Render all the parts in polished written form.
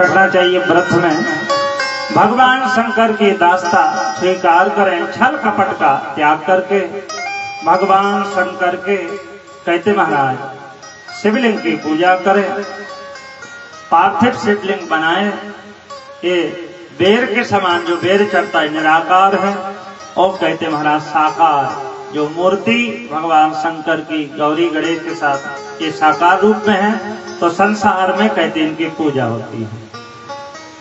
रखना चाहिए व्रत में। भगवान शंकर की दास्ता स्वीकार करें, छल कपट का त्याग करके भगवान शंकर के कहते महाराज शिवलिंग की पूजा करें, पार्थिव शिवलिंग बनाए। ये बेर के समान जो बेर चढ़ता है निराकार है, और कहते महाराज साकार जो मूर्ति भगवान शंकर की गौरी गणेश के साथ ये साकार रूप में है, तो संसार में कहते इनकी पूजा होती है।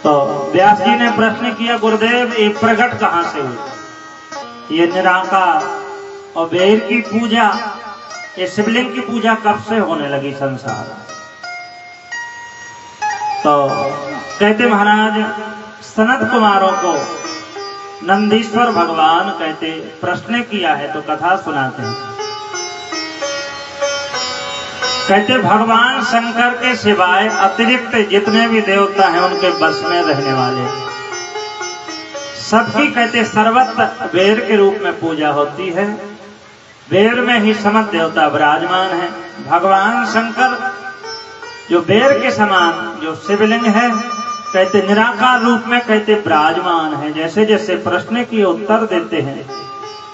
तो व्यास जी ने प्रश्न किया, गुरुदेव ये प्रकट कहां से हुई? ये निराकार और बेर की पूजा, ये शिवलिंग की पूजा कब से होने लगी संसार? तो कहते महाराज सनत कुमारों को नंदीश्वर भगवान कहते प्रश्न किया है, तो कथा सुनाते हैं। कहते भगवान शंकर के सिवाय अतिरिक्त जितने भी देवता हैं उनके बस में रहने वाले सबकी कहते सर्वत्र बेर के रूप में पूजा होती है। बेर में ही समस्त देवता विराजमान है। भगवान शंकर जो बेर के समान जो शिवलिंग है कहते निराकार रूप में कहते विराजमान है। जैसे जैसे प्रश्न की उत्तर देते हैं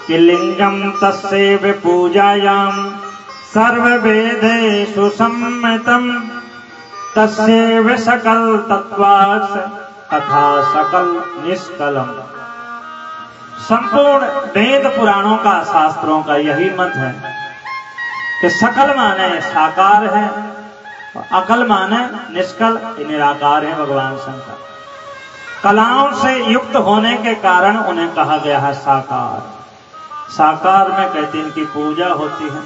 कि लिंगम तस्यैव पूजायाम सर्ववेदेषु सम्मितम तस्यैव सकल तत्त्वात् तथा सकल निष्कलम। संपूर्ण वेद पुराणों का शास्त्रों का यही मत है कि सकल माने साकार है, अकल माने निष्कल निराकार है। भगवान शंकर कलाओं से युक्त होने के कारण उन्हें कहा गया है साकार। साकार में कहते इनकी पूजा होती है।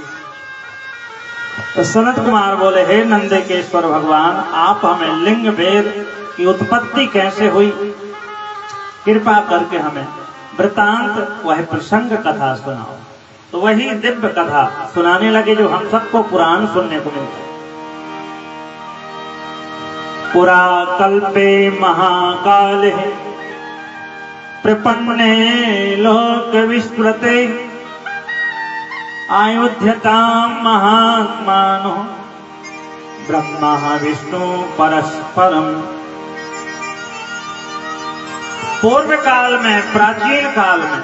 तो सनत कुमार बोले, हे नंदिकेश्वर भगवान, आप हमें लिंग वेद की उत्पत्ति कैसे हुई कृपा करके हमें वृतांत वह प्रसंग कथा सुनाओ। तो वही दिव्य कथा सुनाने लगे जो हम सबको पुराण सुनने को मिलते। पुरा कल्पे महाकाले प्रपन्ने लोक विस्मृते अयोध्यतां महात्मानो ब्रह्मा विष्णु परस्परम। पूर्व काल में, प्राचीन काल में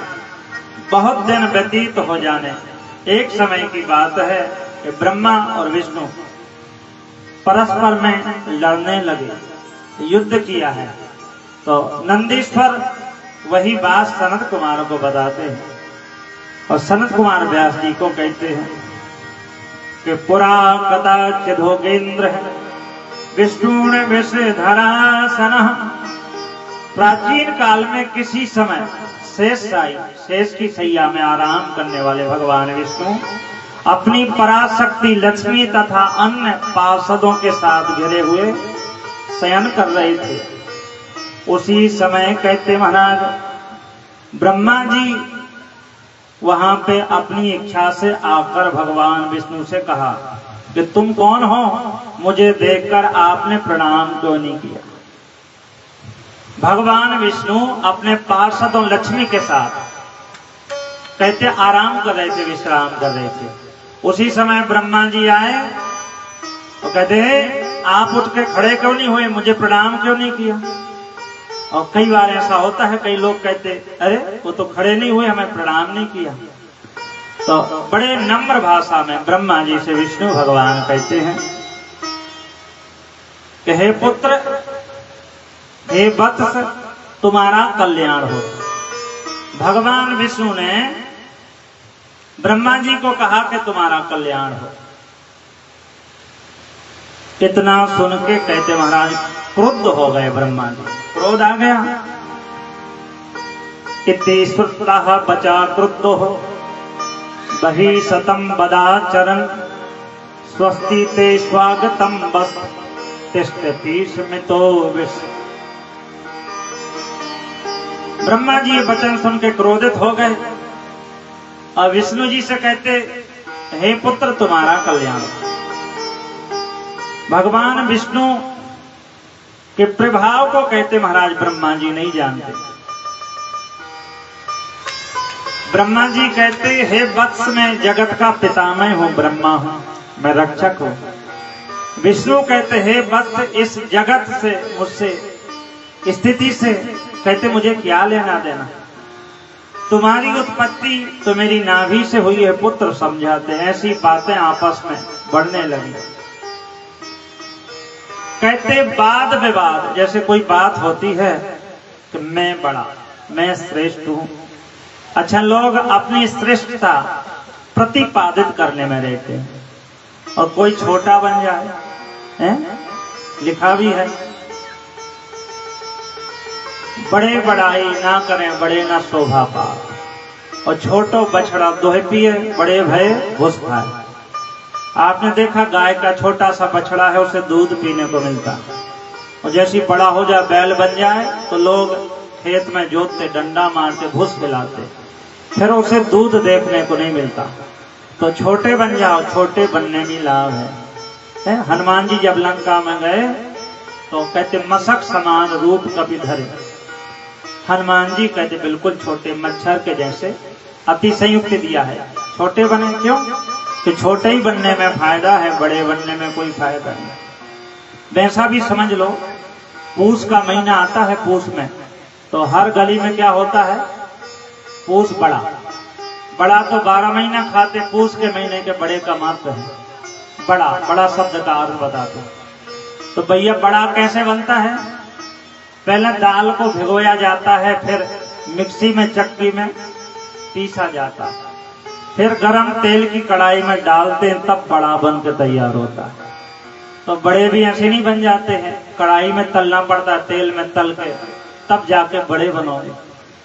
बहुत दिन व्यतीत हो जाने एक समय की बात है कि ब्रह्मा और विष्णु परस्पर में लड़ने लगे, युद्ध किया है। तो नंदीश्वर वही बात सनत कुमार को बताते हैं और सनत कुमार व्यास जी को कहते हैं कि पुरा कदाचित् योगेंद्र विष्णु विषधरासनः। प्राचीन काल में किसी समय शेष की सैया में आराम करने वाले भगवान विष्णु अपनी पराशक्ति लक्ष्मी तथा अन्य पार्षदों के साथ घिरे हुए शयन कर रहे थे। उसी समय कहते महाराज ब्रह्मा जी वहां पे अपनी इच्छा से आकर भगवान विष्णु से कहा कि तुम कौन हो, मुझे देखकर आपने प्रणाम क्यों नहीं किया। भगवान विष्णु अपने पार्षदों लक्ष्मी के साथ कहते आराम कर रहे थे, विश्राम कर रहे थे। उसी समय ब्रह्मा जी आए तो कहते आप उठ के खड़े क्यों नहीं हुए, मुझे प्रणाम क्यों नहीं किया। और कई बार ऐसा होता है, कई लोग कहते अरे वो तो खड़े नहीं हुए, हमें प्रणाम नहीं किया। तो बड़े नम्र भाषा में ब्रह्मा जी से विष्णु भगवान कहते हैं कि हे पुत्र, हे वत्स, तुम्हारा कल्याण हो। भगवान विष्णु ने ब्रह्मा जी को कहा कि तुम्हारा कल्याण हो। इतना सुन के कहते महाराज क्रुद्ध हो गए ब्रह्मा जी, क्रोध आ गया। इति श्रुतः बचा क्रुद्धो बहि शतं बदाचरन् स्वस्ति ते स्वागतम बस तिष्ठति स्मितो विष। ब्रह्मा जी ये वचन सुन के क्रोधित हो गए और विष्णु जी से कहते हे पुत्र, तुम्हारा कल्याण। भगवान विष्णु के प्रभाव को कहते महाराज ब्रह्मा जी नहीं जानते। ब्रह्मा जी कहते हे वत्स, मैं जगत का पितामह हूं, ब्रह्मा हूं, मैं रक्षक हूं। विष्णु कहते हैं भक्त इस जगत से, मुझसे, स्थिति से, कहते मुझे क्या लेना देना, तुम्हारी उत्पत्ति तो मेरी नाभि से हुई है पुत्र समझाते हैं। ऐसी बातें आपस में बढ़ने लगी। कहते वाद विवाद, जैसे कोई बात होती है कि मैं बड़ा, मैं श्रेष्ठ हूं। अच्छा, लोग अपनी श्रेष्ठता प्रतिपादित करने में रहते हैं और कोई छोटा बन जाए, हैं? लिखा भी है, बड़े बड़ाई ना करें बड़े ना शोभा पा, और छोटो बछड़ा दोहे पिए बड़े भय घुस खाए। आपने देखा गाय का छोटा सा बछड़ा है, उसे दूध पीने को मिलता है, और जैसी बड़ा हो जाए बैल बन जाए तो लोग खेत में जोतते डंडा मारते घुस खिलाते, फिर उसे दूध देखने को नहीं मिलता। तो छोटे बन जाओ, छोटे बनने में लाभ है। हनुमान जी जब लंका में गए तो कहते मशक समान रूप कभी धरे। हनुमान जी कहते बिल्कुल छोटे, मच्छर के जैसे, अति संयुक्त दिया है। छोटे बने क्यों? कि छोटे ही बनने में फायदा है, बड़े बनने में कोई फायदा नहीं। वैसा भी समझ लो, पूस का महीना आता है, पूस में तो हर गली में क्या होता है, पूस बड़ा। बड़ा तो 12 महीना खाते, पूस के महीने के बड़े का महत्व है। बड़ा, बड़ा शब्द का अर्थ बताते। तो भैया बड़ा कैसे बनता है? पहले दाल को भिगोया जाता है, फिर मिक्सी में चक्की में पीसा जाता है, फिर गरम तेल की कढ़ाई में डालते हैं, तब बड़ा बन के तैयार होता है। तो बड़े भी ऐसे नहीं बन जाते हैं, कढ़ाई में तलना पड़ता है, तेल में तल के तब जाके बड़े बनोगे।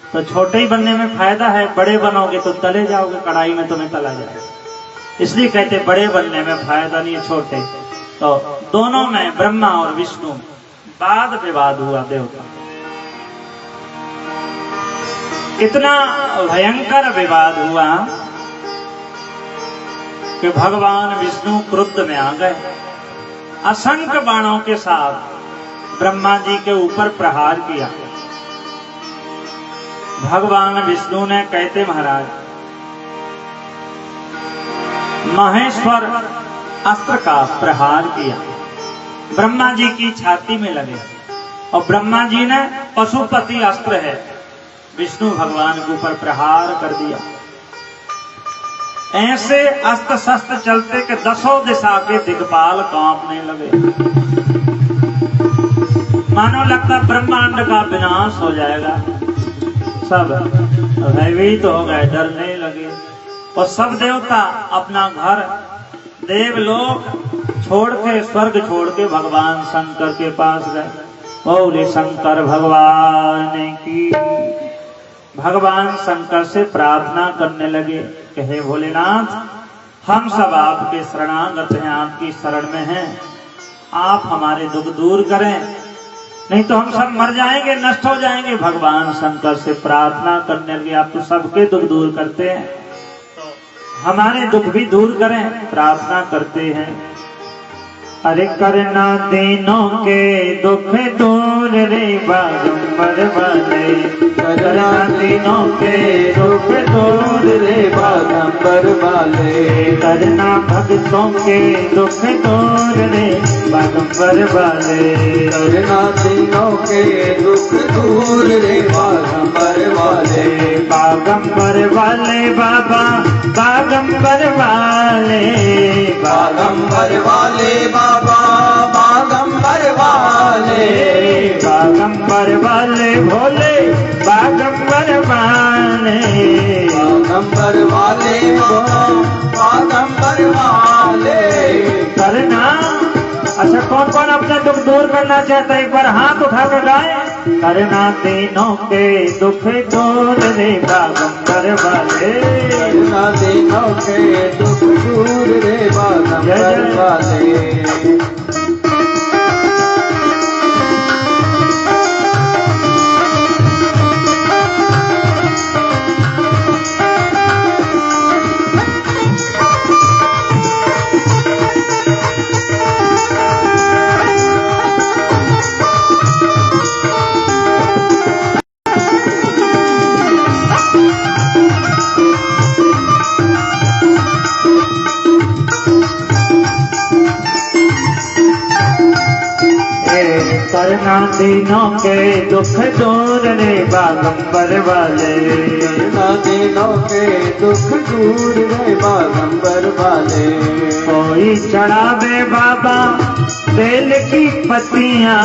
तो छोटे ही बनने में फायदा है, बड़े बनोगे तो तले जाओगे, कढ़ाई में तुम्हें तला जाएगा। इसलिए कहते बड़े बनने में फायदा नहीं, छोटे। तो दोनों में ब्रह्मा और विष्णु वाद विवाद हुआ देवता। इतना भयंकर विवाद हुआ कि भगवान विष्णु क्रुद्ध में आ गए, असंख्य बाणों के साथ ब्रह्मा जी के ऊपर प्रहार किया। भगवान विष्णु ने कहते महाराज महेश्वर अस्त्र का प्रहार किया, ब्रह्मा जी की छाती में लगे, और ब्रह्मा जी ने पशुपति अस्त्र है विष्णु भगवान के ऊपर प्रहार कर दिया। ऐसे अस्त्र शस्त्र चलते कि 10 दिशा के दिग्पाल कांपने लगे, मानो लगता ब्रह्मांड का विनाश हो जाएगा। सब भयभीत हो गए, डरने लगे, और सब देवता अपना घर देवलोक छोड़ के, स्वर्ग छोड़ के भगवान शंकर के पास गए। बोले शंकर भगवान की। भगवान शंकर से प्रार्थना करने लगे कि हे भोलेनाथ, हम सब आपके शरणागत हैं, आपकी शरण में हैं, आप हमारे दुख दूर करें, नहीं तो हम सब मर जाएंगे, नष्ट हो जाएंगे। भगवान शंकर से प्रार्थना करने लगे, आप तो सबके दुख दूर करते हैं, तो हमारे दुख भी दूर करें, प्रार्थना करते हैं। अरे करना तीनों के दुख दूर रे बागंबर वाले, करना तीनों के दुख दूर रे बागंबर वाले, करना भक्तों के दुख दूर रे बागंबर वाले, करना तीनों के दुख दूर रे बागंबर वाले, बागंबर वाले बाबा बागंबर वाले, बागंबर वाले बाबा बागंबर वाले, बागंबर वाले भोले बागंबर वाले, बागंबर वाले बागंबर वाले। करना, अच्छा कौन कौन अपना दुख दूर करना चाहता है, एक बार हाथ उठा कर गाए। करना तीनों के दुख दूर रे बागंबर वाले, करना तीनों के दुख दूर रे बागंबर वाले। करना दीनों के दुख दूर रे बागंबर वाले, करना दीनों के दुख दूर रे बागंबर वाले। कोई चढ़ावे बाबा बेल की पत्तियां,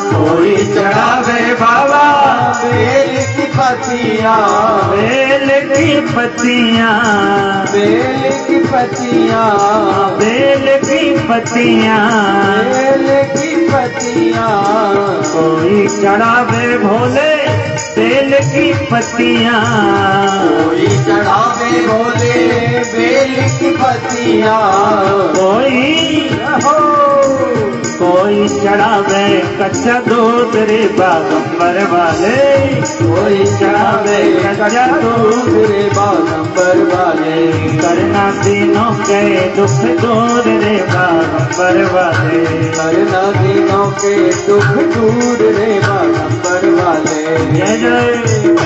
कोई चढ़ावे बाबा बेल की पत्तियां, बेल की पत्तियां, बेल की पत्तियां, बेल की पत्तियां, बेल की पत्तियां। कोई चढ़ावे भोले बेल की पत्तियां, कोई चढ़ावे भोले बेल की पत्तियां, कोई कोई चढ़ावे कच्चा दूध रे बागंबर वाले, कोई चढ़ावे कच्चा दूध रे बागंबर वाले। करना दीनों के दुख दूर रे बागंबर वाले, करना दीनों के दुख दूर रे बागंबर वाले। जय जय।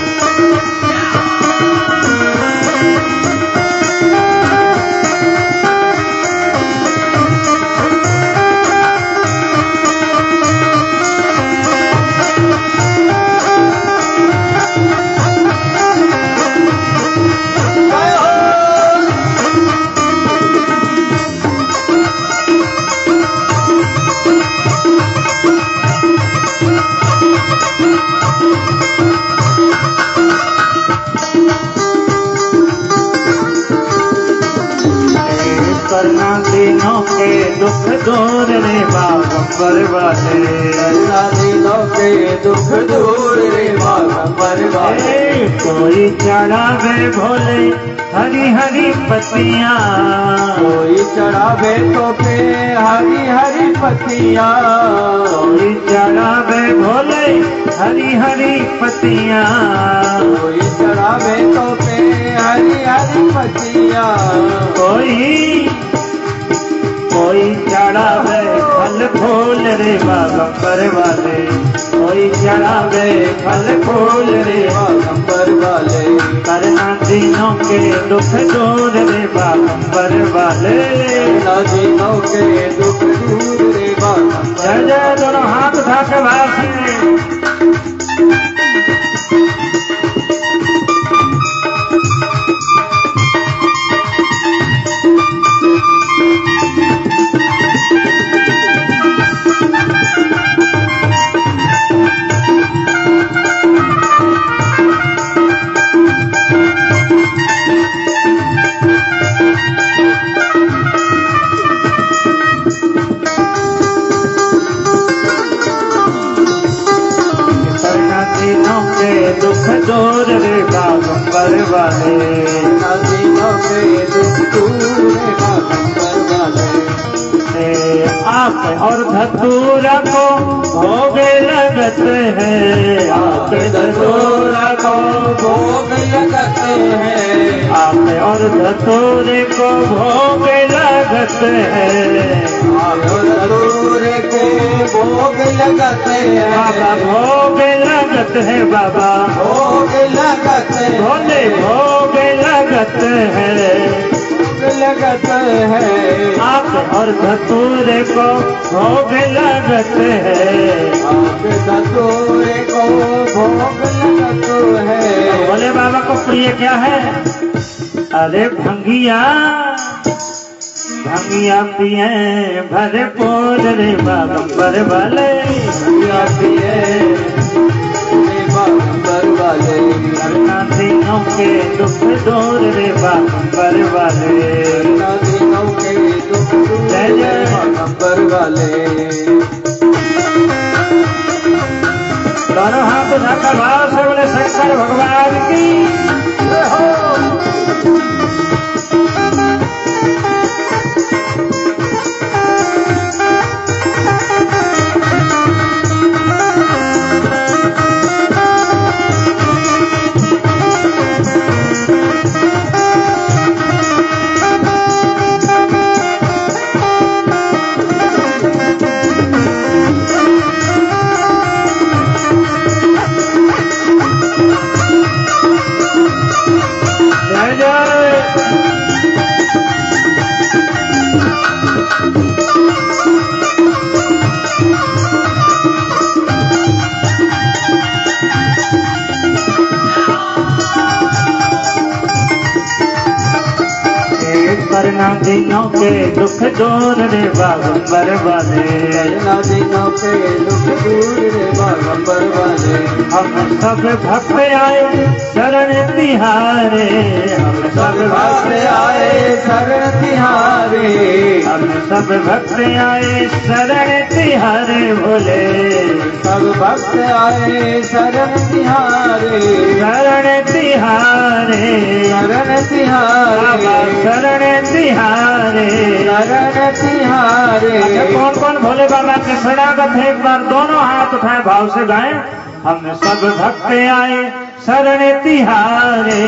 करना दीनों के दुख दूर रे बागंबर वाले, करना दीनों के दुख दूर रे बागंबर वाले। कोई चढ़ावे भोले हरी हरी पत्तियां, कोई चढ़ावे तो पे हरी हरी पत्तियां, कोई चढ़ावे भोले हरी हरी पत्तियां, कोई चढ़ावे तो पे हरी हरी पत्तियां। कोई चढ़ावे फल फूल रे बागंबर वाले, कोई चढ़ावे फल फूल रे बागंबर वाले। करना दीनों के दुख दूर रे बागंबर वाले, करना दीनों के दुख दूर रे बागंबर। जय जय। दोनों हाथ उठा के भाषण दुख दूर रे बागंबर वाले, दीनों के दुख दूर रे बागंबर वाले। आँख और धतूरा को भोग लगत है, आँख धतूरा को भोग लगत है, आँख और धतूरे को भोग लगत है, धतूरे को भोग लगत है। बाबा भोग लगत है, बाबा भोग लगत है, भोले भोग लगत है, लगत है। आँख और धतूरे को भोग लगत है, आँख धतूरे को भोग लगत है। भोले बाबा को प्रिय क्या है? अरे भंगिया भंगिया पिए भरपूर रे बागंबर वाले, भंगिया पिए बागंबर वाले। करना दीनों के दुख दूर रे बागंबर वाले, करना दीनों के दुख दूर रे बागंबर वाले। दोनों हाथ उठाकर भाव से बोले शंकर भगवान की जय हो। जय जय। दिनों के दुख दूर रे बागंबर वाले, करना दिनों के दुख दूर रे बागंबर वाले। हम सब भक्त आए शरण तिहारे, हम सब भक्त आए शरण तिहारे, हम सब भक्त आए शरण तिहारे भोले, सब भक्त आए शरण तिहारे, शरण तिहारे, शरण बाबा तिहारे, शरण तिहारे। शरण तिहारे। अच्छा, कौन कौन भोले बाबा के शरणागत है? एक बार दोनों हाथ उठाए भाव से गाएं। हम सब भक्त आए शरण तिहारे,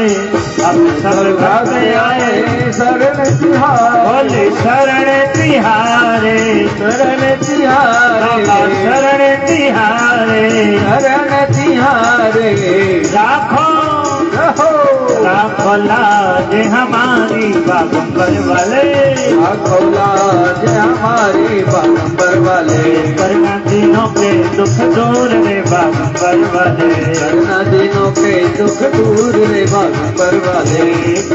हम सब भक्त आए शरण तिहारे, बोले शरण तिहारे, शरण बाबा तिहारे, शरण तिहारे। शरण तिहारे। लाखों रहो लाखों लाज हमारी बागंबर वाले, लाज हमारे बागंबर वाले, करना दिनों के दुख दूर रे बागंबर वाले, करना दिनों के दुख दूर रे बागंबर वाले,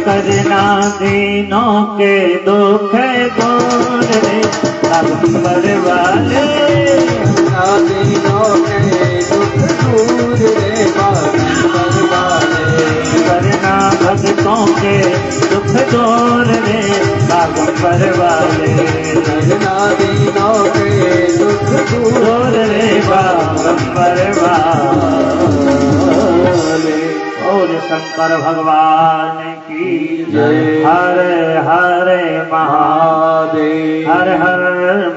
करना दिनों के दुख दूर रे बागंबर वाले, करना दिनों के दुख दूर रे बागंबर वाले, करना भक्तों के दुख दूर रे बागंबर वाले, करना दिनों के दुख दूर दूर रे बागंबर वाले। और शंकर भगवान की जय। हरे हरे महादेव, हर हर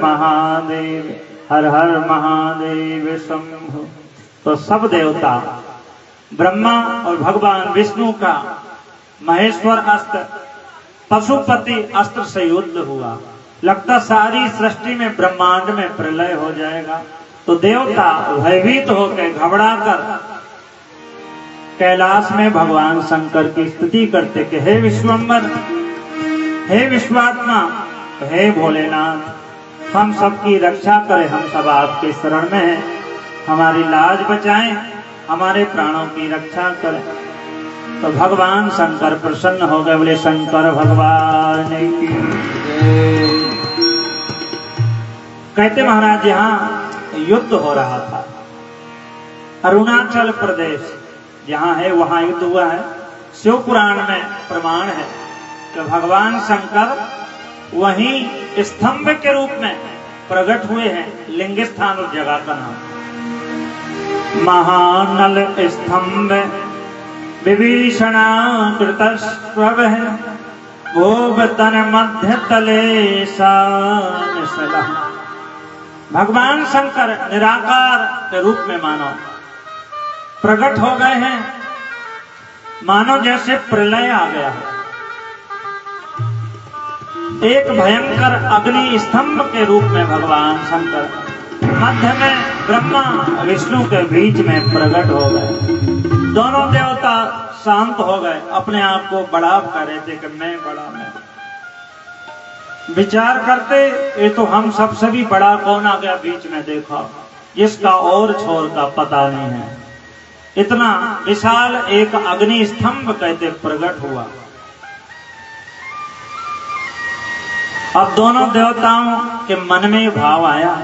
महादेव, हर हर महादेव शंभु। तो सब देवता ब्रह्मा और भगवान विष्णु का महेश्वर अस्त्र पशुपति अस्त्र से युद्ध हुआ। लगता सारी सृष्टि में ब्रह्मांड में प्रलय हो जाएगा। तो देवता भयभीत होकर घबराकर कैलाश में भगवान शंकर की स्तुति करते कि हे विश्वम्बर, हे विश्वात्मा, हे भोलेनाथ, हम सबकी रक्षा करें, हम सब आपके शरण में हैं, हमारी लाज बचाएं, हमारे प्राणों की रक्षा करें। तो भगवान शंकर प्रसन्न हो गए, बोले शंकर भगवान की। कहते महाराज यहाँ युद्ध हो रहा था, अरुणाचल प्रदेश जहाँ है वहाँ युद्ध हुआ है। शिव पुराण में प्रमाण है कि भगवान शंकर वहीं स्तंभ के रूप में प्रकट हुए हैं। लिंग स्थान उस जगह का नाम महानल स्तंभ विभीषणाकृतस्वः भोगतन मध्य तले सान सलह। भगवान शंकर निराकार के रूप में मानो प्रकट हो गए हैं, मानो जैसे प्रलय आ गया है। एक भयंकर अग्नि स्तंभ के रूप में भगवान शंकर मध्य में ब्रह्मा विष्णु के बीच में प्रकट हो गए। दोनों देवता शांत हो गए, अपने आप को बड़ा कर रहे थे कि मैं बड़ा, मैं विचार करते ये तो हम सबसे भी बड़ा कौन आ गया बीच में, देखा जिसका और छोर का पता नहीं है। इतना विशाल एक अग्नि स्तंभ कहते प्रकट हुआ। अब दोनों देवताओं के मन में भाव आया,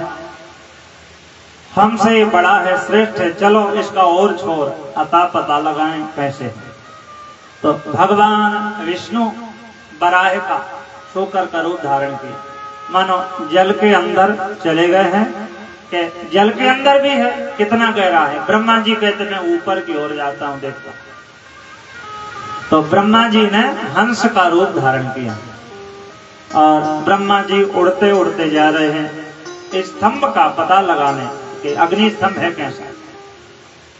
हमसे ये बड़ा है, श्रेष्ठ है, चलो इसका और छोर अता पता लगाएं कैसे। तो भगवान विष्णु बराह का शोकर का रूप धारण किया, मानो जल के अंदर चले गए हैं कि जल के अंदर भी है, कितना गहरा है। ब्रह्मा जी कहते मैं ऊपर की ओर जाता हूं देखता। तो ब्रह्मा जी ने हंस का रूप धारण किया और ब्रह्मा जी उड़ते उड़ते जा रहे हैं इस स्तंभ का पता लगाने कि अग्नि स्तंभ है कैसा।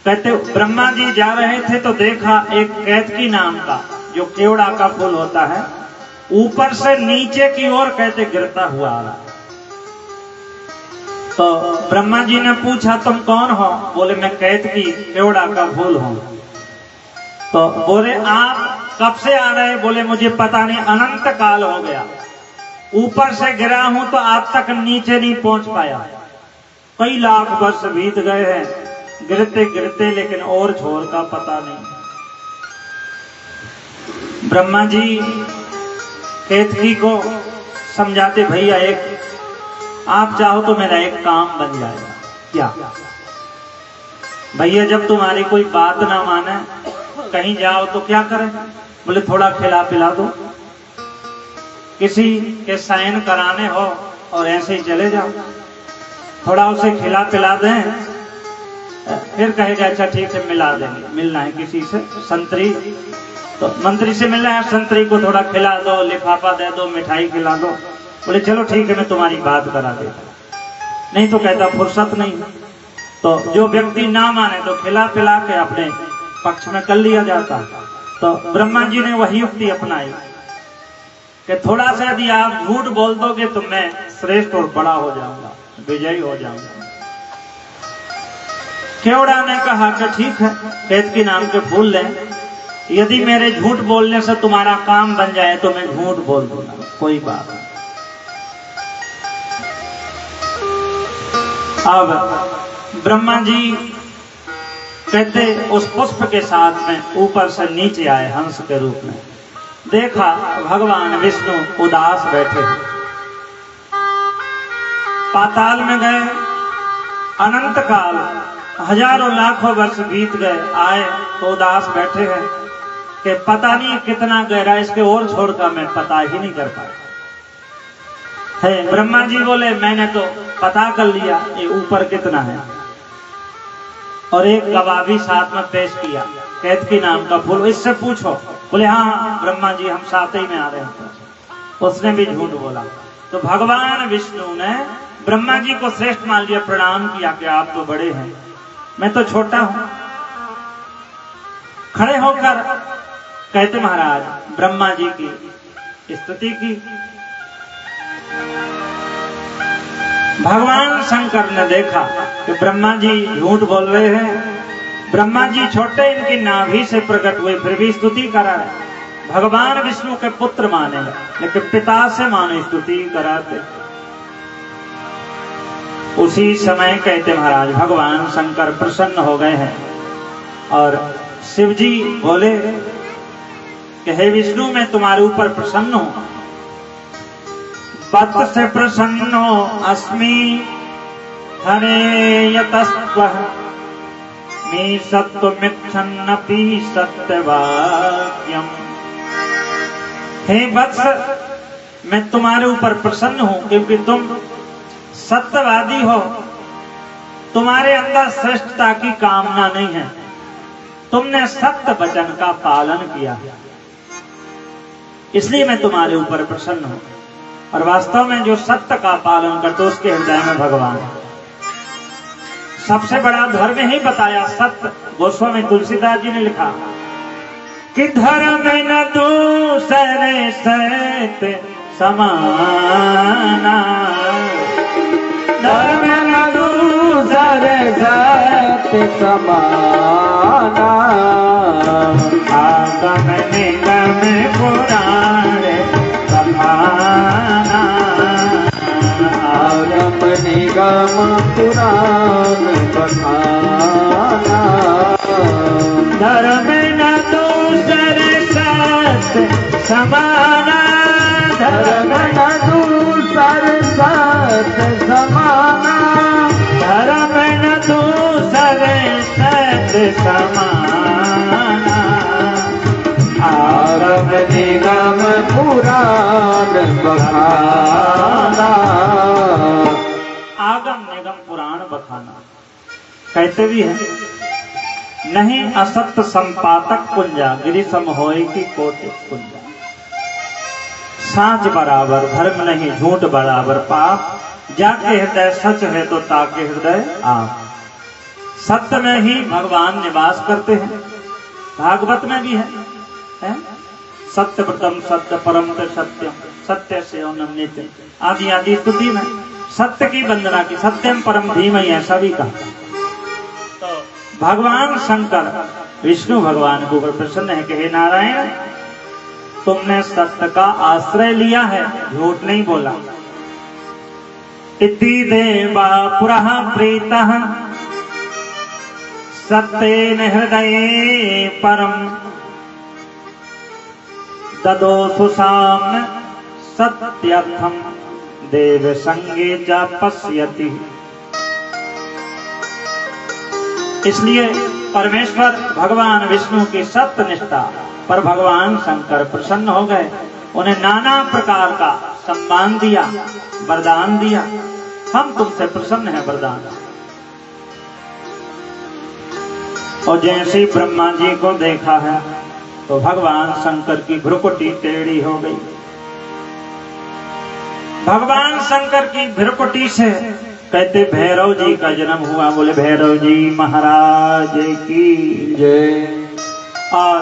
कहते ब्रह्मा जी जा रहे थे तो देखा एक कैतकी नाम का जो केवड़ा का फूल होता है ऊपर से नीचे की ओर कहते गिरता हुआ आ रहा। तो ब्रह्मा जी ने पूछा तुम कौन हो? बोले मैं कैतकी केवड़ा का फूल हूं। तो बोले आप कब से आ रहे? बोले मुझे पता नहीं, अनंत काल हो गया, ऊपर से गिरा हूं तो आप तक नीचे नहीं पहुंच पाया, कई लाख वर्ष बीत गए हैं गिरते गिरते, लेकिन और छोर का पता नहीं। ब्रह्मा जी केतकी को समझाते, भैया एक आप चाहो तो मेरा एक काम बन जाएगा। क्या? भैया जब तुम्हारी कोई बात ना माने, कहीं जाओ तो क्या करें? बोले थोड़ा खिला पिला दो, किसी के साइन कराने हो और ऐसे ही चले जाओ, थोड़ा उसे खिला पिला दें, फिर कहेगा अच्छा ठीक है मिला देंगे। मिलना है किसी से, संतरी तो मंत्री से मिलना है, संतरी को थोड़ा खिला दो, लिफाफा दे दो, मिठाई खिला दो। बोले चलो ठीक है मैं तुम्हारी बात करा देता। नहीं तो कहता फुर्सत नहीं। तो जो व्यक्ति ना माने तो खिला पिला के अपने पक्ष में कर लिया जाता। तो ब्रह्मा जी ने वही युक्ति अपनाई कि थोड़ा सा यदि आप झूठ बोल दोगे तो मैं श्रेष्ठ और बड़ा हो जाऊंगा, विजयी हो जाऊंगा। केवड़ा ने कहा कि ठीक है, केतकी नाम के फूल लें, यदि मेरे झूठ बोलने से तुम्हारा काम बन जाए तो मैं झूठ बोल दूंगा, कोई बात नहीं। अब ब्रह्मा जी कहते उस पुष्प के साथ में ऊपर से नीचे आए हंस के रूप में। देखा भगवान विष्णु उदास बैठे हैं। पाताल में गए, अनंत काल हजारों लाखों वर्ष बीत गए, आए तो उदास बैठे हैं कि पता नहीं कितना गहरा इसके और छोड़कर मैं पता ही नहीं कर पाया है। ब्रह्मा जी बोले मैंने तो पता कर लिया ये ऊपर कितना है, और एक गवाह भी साथ में पेश किया, केतकी नाम का फूल, इससे पूछो। बोले हाँ ब्रह्मा जी हम साथ ही में आ रहे हैं। उसने भी झूठ बोला। तो भगवान विष्णु ने ब्रह्मा जी को श्रेष्ठ मान लिया, प्रणाम किया कि आप तो बड़े हैं, मैं तो छोटा हूं। खड़े होकर कहते महाराज ब्रह्मा जी की स्तुति की। भगवान शंकर ने देखा कि ब्रह्मा जी झूठ बोल रहे हैं, ब्रह्मा जी छोटे इनकी नाभि से प्रकट हुए फिर भी स्तुति करा। भगवान विष्णु के पुत्र माने लेकिन पिता से मानो स्तुति कराते। उसी समय कहते महाराज भगवान शंकर प्रसन्न हो गए हैं और शिव जी बोले कि हे विष्णु मैं तुम्हारे ऊपर प्रसन्न हूं। पत से प्रसन्नो अस्मि हरे यतस्त्वः मे सत्वमिच्छन्नपि सत्यवाक्यम्। हे वत्स मैं तुम्हारे ऊपर प्रसन्न हूं क्योंकि तुम सत्यवादी हो, तुम्हारे अंदर श्रेष्ठता की कामना नहीं है, तुमने सत्य वचन का पालन किया, इसलिए मैं तुम्हारे ऊपर प्रसन्न हूं। और वास्तव में जो सत्य का पालन करते उसके हृदय में भगवान है। सबसे बड़ा धर्म ही बताया सत्य। गोस्वामी तुलसीदास जी ने लिखा कि धर्म न दूसरे सत्य समाना, धर्म न दूसरे सत्य समाना, आगम निगम पुराण बखाना, आगम निगम पुराण बखाना। धर्म न दूसरे सत्य समाना, धर्म न दूसरे सत्य समाना, धर्म न दूसरे सत्य समाना, आगम निगम पुराण बखाना। आगम निगम पुराण बखाना। कहते भी हैं नहीं असत्य संपातक कुंजा, गिरि सम होय की कोटि कुंजा। साच बराबर धर्म नहीं, झूठ बराबर पाप, जाके हृदय सच है तो ताके हृदय आप। सत्य में ही भगवान निवास करते हैं। भागवत में भी है सत्य व्रतम सत्य परम सत्यम सत्य से नित्य आदि आदि स्तुति में सत्य की वंदना की, सत्यम परम धीमहि ऐसा भी कहा। तो भगवान शंकर विष्णु भगवान के ऊपर प्रसन्न है कि हे नारायण तुमने सत्य का आश्रय लिया है, झूठ नहीं बोला। इति देवा पुरः प्रीतः सत्येन हृदये परम ददो सुसाम्य सत्यर्थम देव संगे च पश्यति। इसलिए परमेश्वर भगवान विष्णु की सत्यनिष्ठा पर भगवान शंकर प्रसन्न हो गए, उन्हें नाना प्रकार का सम्मान दिया, वरदान दिया। हम तुमसे प्रसन्न हैं वरदान। और जैसे ही ब्रह्मा जी को देखा है तो भगवान शंकर की भ्रुकुटी टेढ़ी हो गई। भगवान शंकर की भ्रुकुटी से कहते भैरव जी का जन्म हुआ। बोले भैरव जी महाराज की जय। और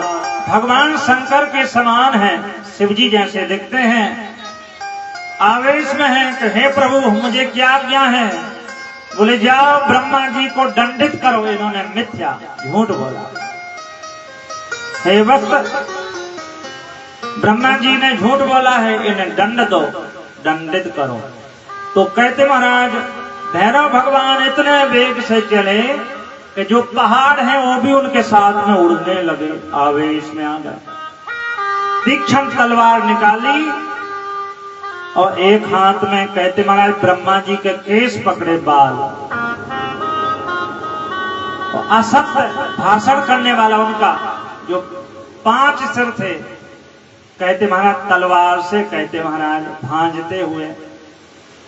भगवान शंकर के समान हैं, शिव जी जैसे दिखते हैं, आवेश में हैं कि हे प्रभु मुझे क्या आज्ञा है। बोले जाओ ब्रह्मा जी को दंडित करो, इन्होंने मिथ्या झूठ बोला। हे वक्त ब्रह्मा जी ने झूठ बोला है, इन्हें दंड दो, दंडित करो। तो कहते महाराज भैरव भगवान इतने वेग से चले कि जो पहाड़ हैं वो भी उनके साथ में उड़ने लगे, आवेश में आ गए। तीक्ष्ण तलवार निकाली और एक हाथ में कहते महाराज ब्रह्मा जी के केस पकड़े, बाल। और असत्य भाषण करने वाला उनका जो 5 सिर थे, कहते महाराज तलवार से कहते महाराज भांजते हुए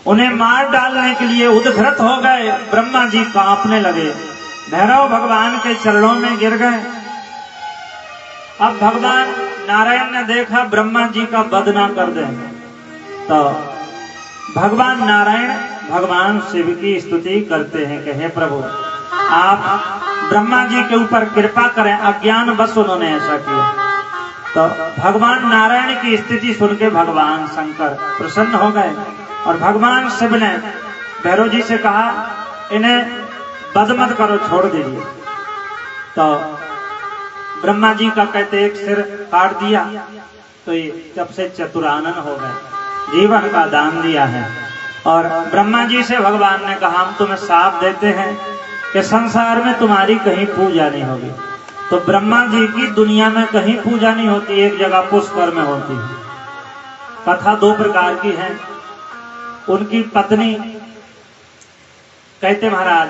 उन्हें मार डालने के लिए उद्घृत हो गए। ब्रह्मा जी कांपने लगे, भैरव भगवान के चरणों में गिर गए। अब भगवान नारायण ने देखा ब्रह्मा जी का वध ना कर दें, तो भगवान नारायण भगवान शिव की स्तुति करते हैं कि हे प्रभु आप ब्रह्मा जी के ऊपर कृपा करें, अज्ञानवश उन्होंने ऐसा किया। तो भगवान नारायण की स्थिति सुन के भगवान शंकर प्रसन्न हो गए और भगवान शिव ने भैरव जी से कहा इन्हें वध मत करो, छोड़ दीजिए। तो ब्रह्मा जी का कहते एक सिर काट दिया, तो ये जब से चतुरानन हो गए, जीवन का दान दिया है। और ब्रह्मा जी से भगवान ने कहा हम तुम्हें शाप देते हैं कि संसार में तुम्हारी कहीं पूजा नहीं होगी। तो ब्रह्मा जी की दुनिया में कहीं पूजा नहीं होती, एक जगह पुष्कर में होती है। कथा 2 प्रकार की है। उनकी पत्नी कहते महाराज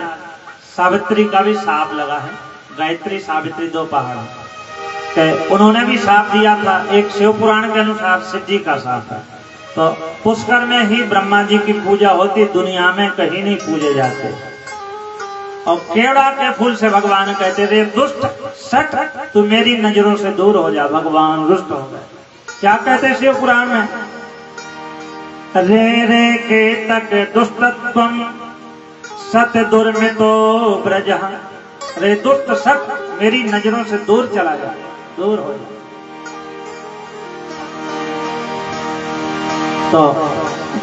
सावित्री का भी शाप लगा है, गायत्री सावित्री 2 पहाड़। उन्होंने भी शाप दिया था, एक शिव पुराण के अनुसार शिव जी का शाप है। तो पुष्कर में ही ब्रह्मा जी की पूजा होती, दुनिया में कहीं नहीं पूजे जाते। और केवड़ा के फूल से भगवान कहते रे दुष्ट सट, तू मेरी नजरों से दूर हो जा। भगवान रुष्ट हो गए। क्या कहते शिव पुराण में, रे रे के तक दुष्टत्वम सत दुर्मितो ब्रज। रे दुष्ट सट, मेरी नजरों से दूर चला जा, दूर हो जा। तो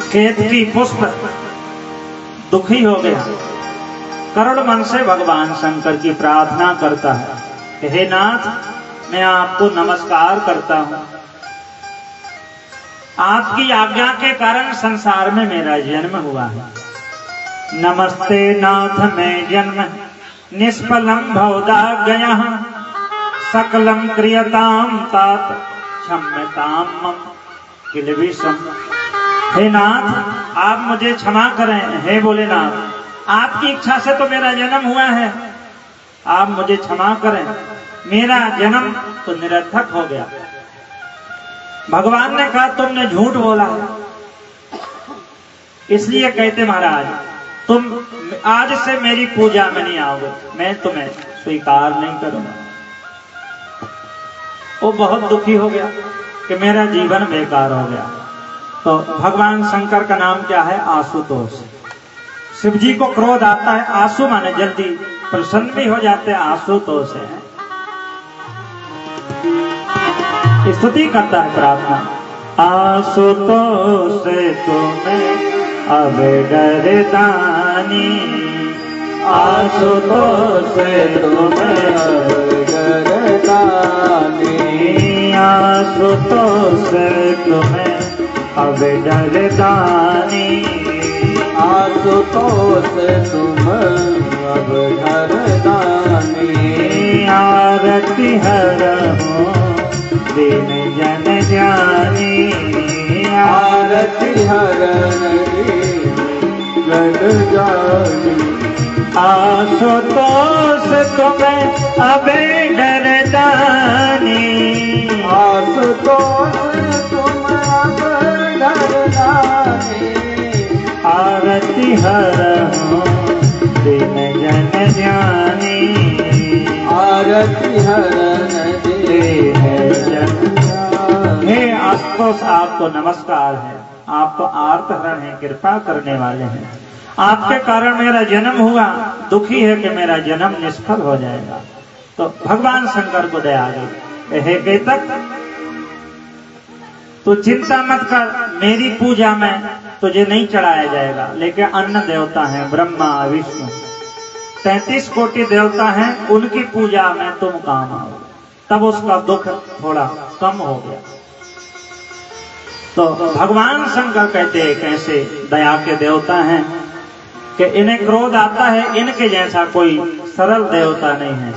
केतकी पुष्प दुखी हो गया, करुण मन से भगवान शंकर की प्रार्थना करता है कि हे नाथ मैं आपको नमस्कार करता हूं, आपकी आज्ञा के कारण संसार में मेरा जन्म हुआ है। नमस्ते नाथ मैं जन्म निष्फलम भवदा गया, सकलम क्रियताम तात क्षम्यताम मम किलविषम। हे नाथ आप मुझे क्षमा करें, हे भोलेनाथ आपकी इच्छा से तो मेरा जन्म हुआ है, आप मुझे क्षमा करें, मेरा जन्म तो निरर्थक हो गया। भगवान ने कहा तुमने झूठ बोला, इसलिए कहते महाराज तुम आज से मेरी पूजा में नहीं आओगे, मैं तुम्हें स्वीकार नहीं करूंगा। वो बहुत दुखी हो गया कि मेरा जीवन बेकार हो गया। तो भगवान शंकर का नाम क्या है, आशुतोष। शिव जी को क्रोध आता है, आंसू माने जल्दी प्रसन्न भी हो जाते हैं, आशुतोष है। स्तुति करता है, प्रार्थना। आशुतोष तुम्हें अब डरदानी, आशुतोष तुम्हें अब डरदानी, आशुतोष तुम्हें अब डरदानी, आशुतोष तुम अब डरदानी। आरती हर हो दिन जन जानी, आरती हरण गण जानी। आशुतोष तुम्हें अबे डरदानी। आशुतोष तुम अब डरदानी। आरती हरहु दिन जन जानी। आरती हरण देह जन जानी। हे आशुतोष, आपको नमस्कार है। आप तो आर्त हरण हैं, कृपा करने वाले हैं। आपके कारण मेरा जन्म हुआ, दुखी है कि मेरा जन्म निष्फल हो जाएगा। तो भगवान शंकर को दया आ गई। हे केतक, तू चिंता मत कर, मेरी पूजा में तुझे नहीं चढ़ाया जाएगा, लेकिन अन्य देवता हैं ब्रह्मा विष्णु, 33 कोटि देवता हैं, उनकी पूजा में तुम काम आओ। तब उसका दुख थोड़ा कम हो गया। तो भगवान शंकर कहते हैं कैसे दया के देवता हैं कि इन्हें क्रोध आता है, इनके जैसा कोई सरल देवता नहीं है।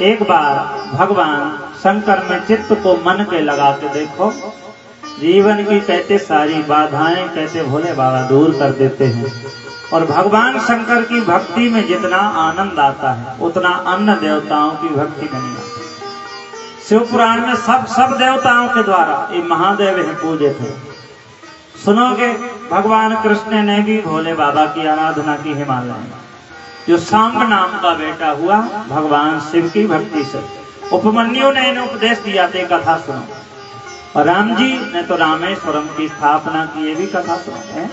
एक बार भगवान शंकर में चित्त को मन के लगा के देखो, जीवन की कहते सारी बाधाएं कहते भोले बाबा दूर कर देते हैं। और भगवान शंकर की भक्ति में जितना आनंद आता है उतना अन्य देवताओं की भक्ति नहीं आती। शिव पुराण में सब देवताओं के द्वारा ये महादेव हैं पूजित हैं। सुनोगे भगवान कृष्ण ने भी भोले बाबा की आराधना की हिमालय में। जो सांब नाम का बेटा हुआ भगवान शिव की भक्ति से, उपमन्यु ने इन्हें उपदेश दिया थे, कथा सुनो। और राम जी ने तो रामेश्वरम की स्थापना की, ये भी कथा सुनो है।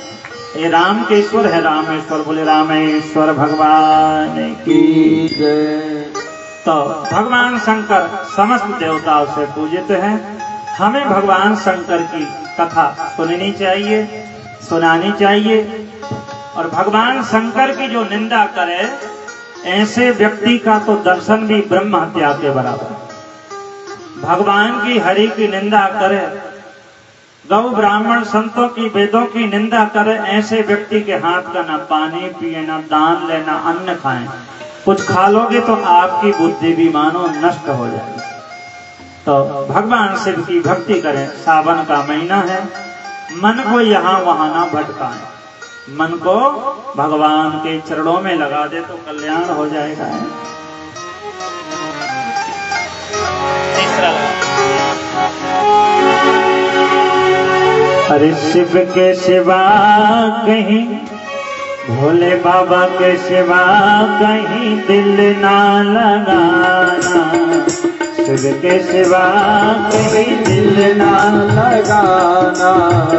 ये राम के ईश्वर है, रामेश्वर, बोले रामेश्वर भगवान की जय। तो भगवान शंकर समस्त देवताओं से पूजित हैं। हमें भगवान शंकर की कथा सुननी चाहिए, सुनानी चाहिए। और भगवान शंकर की जो निंदा करे, ऐसे व्यक्ति का तो दर्शन भी ब्रह्म हत्या के बराबर। भगवान की हरि की निंदा करे, गौ ब्राह्मण संतों की वेदों की निंदा करे, ऐसे व्यक्ति के हाथ का ना पानी पिए, ना दान ले, ना अन्न खाएं। कुछ खा लोगे तो आपकी बुद्धि भी मानो नष्ट हो जाएगी। तो भगवान शिव की भक्ति करें। सावन का महीना है, मन को यहाँ वहां ना भटकाएं, मन को भगवान के चरणों में लगा दे तो कल्याण हो जाएगा। अरे शिव के सिवा कहीं, भोले बाबा के सिवा कहीं दिल ना लगाना। शिव के सिवा कहीं दिल ना लगाना।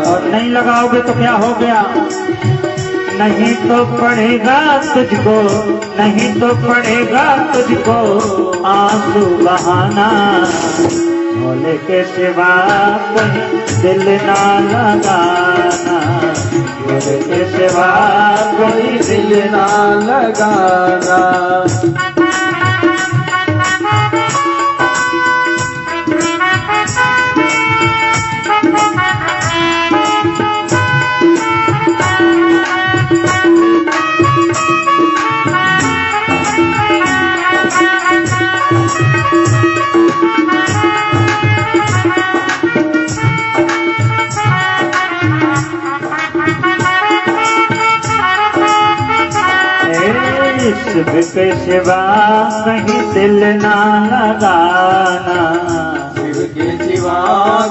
और नहीं लगाओगे तो क्या हो गया? नहीं तो पड़ेगा तुझको, नहीं तो पड़ेगा तुझको आंसू बहाना। भोले के सिवा कहीं दिल ना लगाना। भोले के सिवा कोई दिल ना लगाना। शिव के सिवा कहीं दिल ना लगाना। शिव के सिवा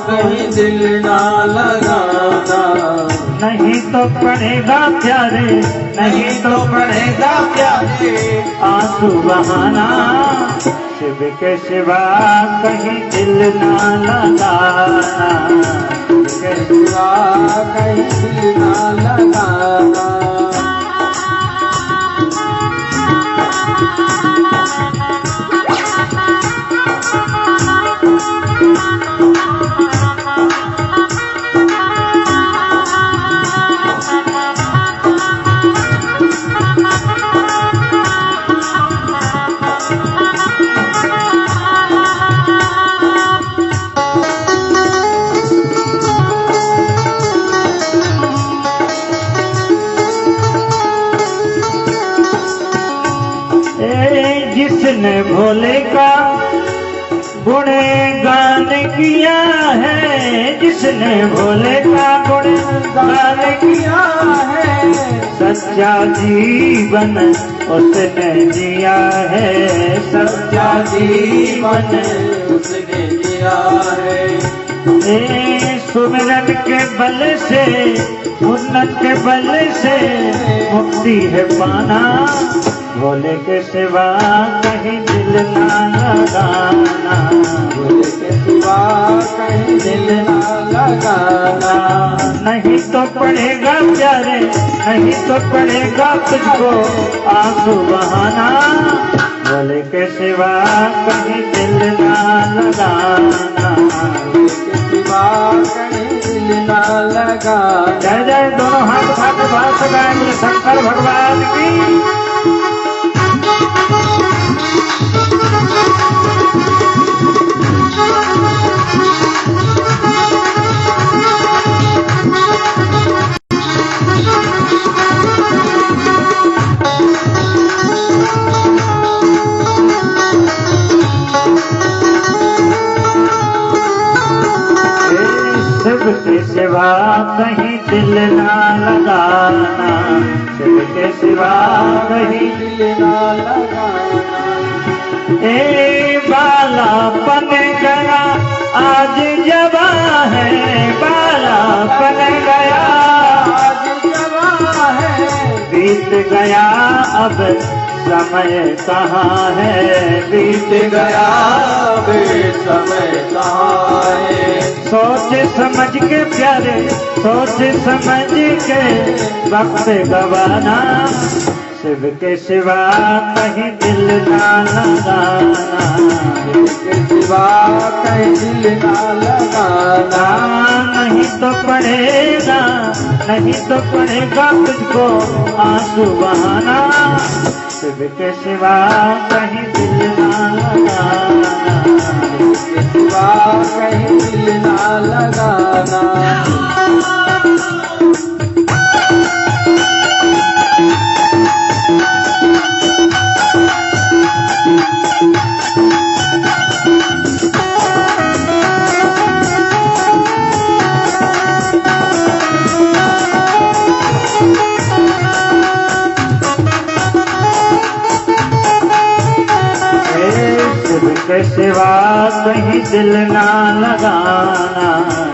कहीं दिल ना लगाना। नहीं तो पड़ेगा प्यारे, नहीं तो पड़ेगा प्यारे आंसू बहाना। शिव के सिवा कहीं दिल ना लगाना। शिव के सिवा कहीं दिल ना लगाना। जिसने भोले का गुणगान किया है जिसने भोले का गुणगान किया है, सच्चा जीवन उसने जिया है, सच्चा जीवन उसने जिया है। सुमिरन के बल से, उन्नत के बल से मुक्ति है पाना, भोले के सिवा कहीं दिल ना लगाना, भोले के सिवा कहीं दिल ना लगाना। नहीं तो पड़ेगा प्यारे, नहीं तो पड़ेगा तुझको आंसू बहाना, भोले के सिवा कहीं दिल ना लगाना, भोले के सिवा कहीं दिल ना लगाना। जय जय दोनों हाथ उठा के बात गाएंगे शंकर भगवान की। शिव के सिवा कहीं दिल ना लगाना, शिव के सिवा कहीं दिल ना लगाना। बालापन गया आज जवा है, बालापन गया आज जवा है, बीत गया अब समय कहाँ है, बीत गया बे समय कहाँ है। सोच समझ के प्यारे, सोच समझ के वक्त गवाना, शिव के सिवा कहीं दिल ना लगाना, शिव के सिवा कहीं दिल ना लगाना। नहीं तो पड़ेगा, नहीं तो पड़ेगा तुझको आंसू बहाना, शिव के सिवा कहीं दिल ना लगाना, शिव के सिवा कहीं दिल ना लगाना। शिव के सिवा कहीं दिल ना लगाना,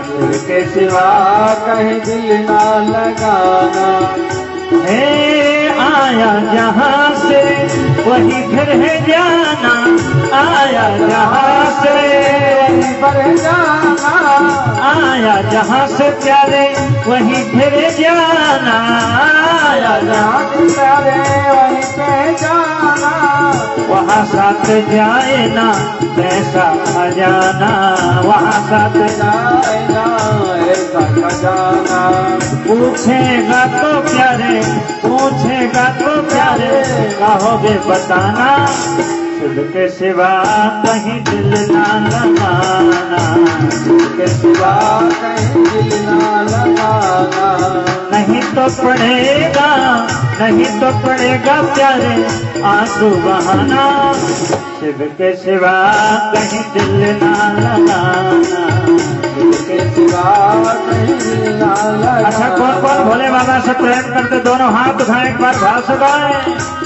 शिव के सिवा कहीं दिल ना लगाना। हे आया जहाँ से वही फिर है जाना, आया जहाँ से वहीं पर जाना, आया जहाँ से प्यारे वही फिर जाना, आया जहाँ से प्यारे वहीं पे जाना। वहाँ साथ जाए ना कैसा खजाना, वहाँ साथ जाएगा ऐसा खजाना। पूछेगा तो प्यारे, पूछेगा तो प्यारे कहोगे बताना, शिव के सिवा कहीं दिल ना लगाना, शिव के सिवा कहीं दिल ना लगाना। नहीं तो पड़ेगा, नहीं तो पड़ेगा प्यारे आंसू बहाना, शिव के सिवा कहीं दिल ना लगाना, शिव के सिवा कहीं दिल ना लगाना। अच्छा कौन कौन भोले बाबा से प्रेम करते दोनों हाथ उठाएं एक बार भाव से गाएं।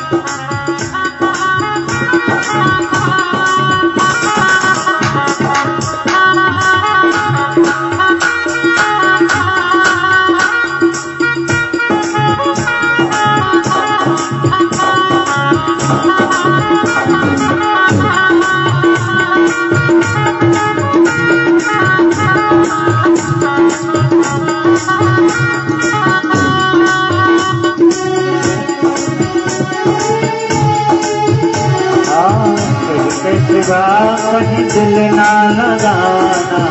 सिवा कहीं दिल ना लगाना,